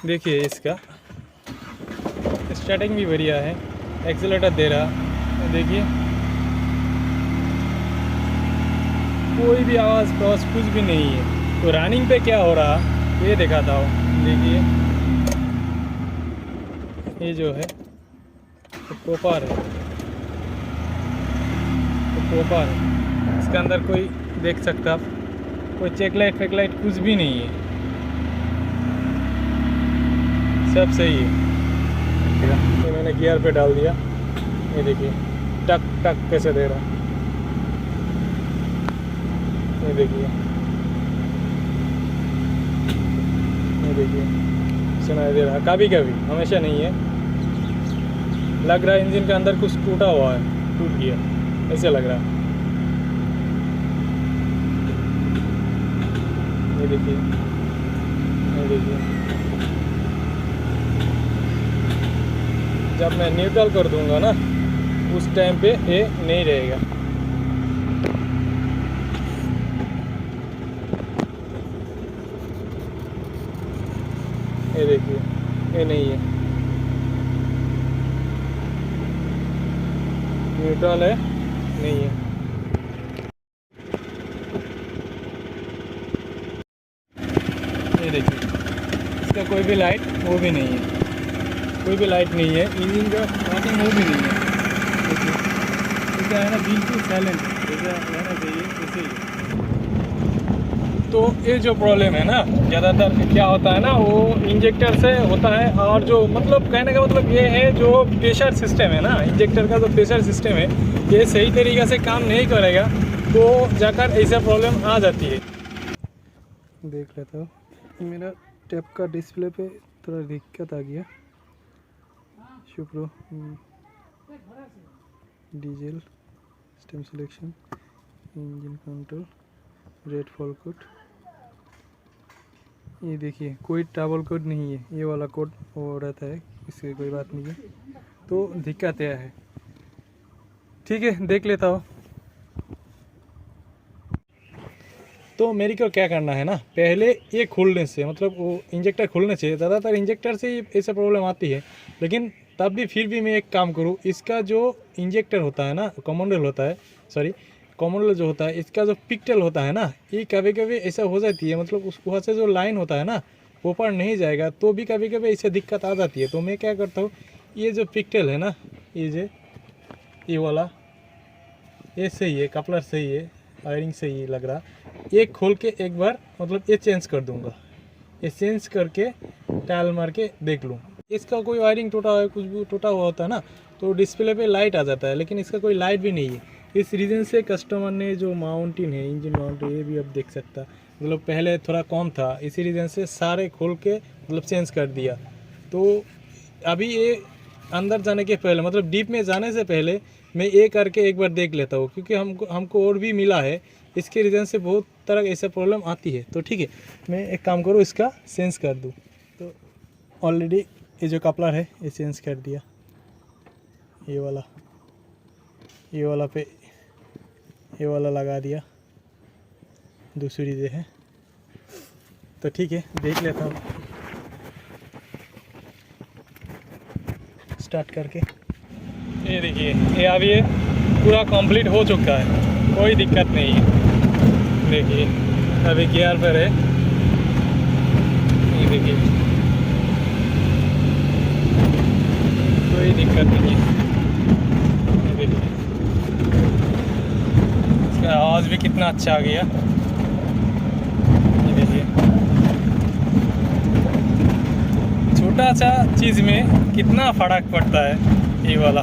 देखिए इसका स्टार्टिंग भी बढ़िया है, एक्सीलरेटर दे रहा, देखिए कोई भी आवाज़ कुछ भी नहीं है। तो रनिंग पे क्या हो रहा ये दिखाता हूँ। देखिए ये जो है तो प्रॉपर है, तो प्रॉपर है। इसके अंदर कोई देख सकता, कोई चेक लाइट फेक लाइट कुछ भी नहीं है, सब सही है। ये मैंने गियर पे डाल दिया, ये देखिए टक टक कैसे दे रहा, ये देखिए, ये देखिए सुनाई दे रहा। कभी कभी, हमेशा नहीं है। लग रहा है इंजन के अंदर कुछ टूटा हुआ है, टूट गया ऐसे लग रहा है। ये देखिए, ये देखिए जब मैं न्यूट्रल कर दूंगा ना उस टाइम पे ये नहीं रहेगा। ये देखिए ये नहीं है, न्यूट्रल है, नहीं है। ये देखिए इसका कोई भी लाइट वो भी नहीं है, कोई भी लाइट नहीं है, इंजन का स्टार्टिंग वो भी नहीं है। देखिए इसका है ना बिल्कुल साइलेंट जैसा रहना चाहिए वैसे ही। तो ये जो प्रॉब्लम है ना ज़्यादातर क्या होता है ना, वो इंजेक्टर से होता है। और जो मतलब कहने का मतलब ये है, जो प्रेशर सिस्टम है ना, इंजेक्टर का जो प्रेशर सिस्टम है ये सही तरीक़े से काम नहीं करेगा तो जाकर ऐसा प्रॉब्लम आ जाती है। देख लेता हूँ, मेरा टैप का डिस्प्ले पे थोड़ा दिक्कत आ गया। Syukuro diesel system selection, engine control, red fall code. ये देखिए कोई ट्रैवल कोड नहीं है, ये वाला कोड वो रहता है, इससे कोई बात नहीं है। तो दिक्कत यह है, ठीक है देख लेता हूँ। तो मेरे को क्या करना है ना, पहले ये खोलने से मतलब वो इंजेक्टर खोलने से, ज़्यादातर इंजेक्टर से ही ऐसा प्रॉब्लम आती है। लेकिन तब भी फिर भी मैं एक काम करूँ, इसका जो इंजेक्टर होता है ना, कॉमन होता है, सॉरी कॉमन जो होता है, इसका जो पिक्टल होता है ना, ये कभी कभी ऐसा हो जाती है, मतलब उस वहाँ से जो लाइन होता है ना ऊपर नहीं जाएगा, तो भी कभी कभी ऐसे दिक्कत आ जाती है। तो मैं क्या करता हूँ, ये जो पिक्टल है ना, ये वाला ये सही है, कपलर सही है, वायरिंग सही लग रहा, ये खोल के एक बार मतलब ये चेंज कर दूंगा। ये चेंज करके टाइल मार के देख लूँ, इसका कोई वायरिंग टूटा हुआ है, कुछ भी टूटा हुआ होता है ना तो डिस्प्ले पे लाइट आ जाता है, लेकिन इसका कोई लाइट भी नहीं है। इस रीज़न से कस्टमर ने जो माउंटिन है, इंजन माउंट, ये भी अब देख सकता, मतलब पहले थोड़ा कम था, इसी रीज़न से सारे खोल के मतलब चेंज कर दिया। तो अभी ये अंदर जाने के पहले, मतलब डीप में जाने से पहले मैं ये करके एक बार देख लेता हूँ, क्योंकि हमको और भी मिला है, इसके रीज़न से बहुत तरह ऐसा प्रॉब्लम आती है। तो ठीक है, मैं एक काम करूँ, इसका चेंज कर दूँ। तो ऑलरेडी ये जो कपलर है ये चेंज कर दिया, ये वाला पे ये वाला लगा दिया, दूसरी जो है। तो ठीक है देख लेता हूँ स्टार्ट करके। ये देखिए ये अभी ये पूरा कंप्लीट हो चुका है, कोई दिक्कत नहीं है। देखिए अभी गियर पर है, ये देखिए कोई दिक्कत नहीं है। ये देखिए इसका आवाज़ भी कितना अच्छा आ गया, ये देखिए छोटा सा चीज़ में कितना फ़र्क पड़ता है ये वाला।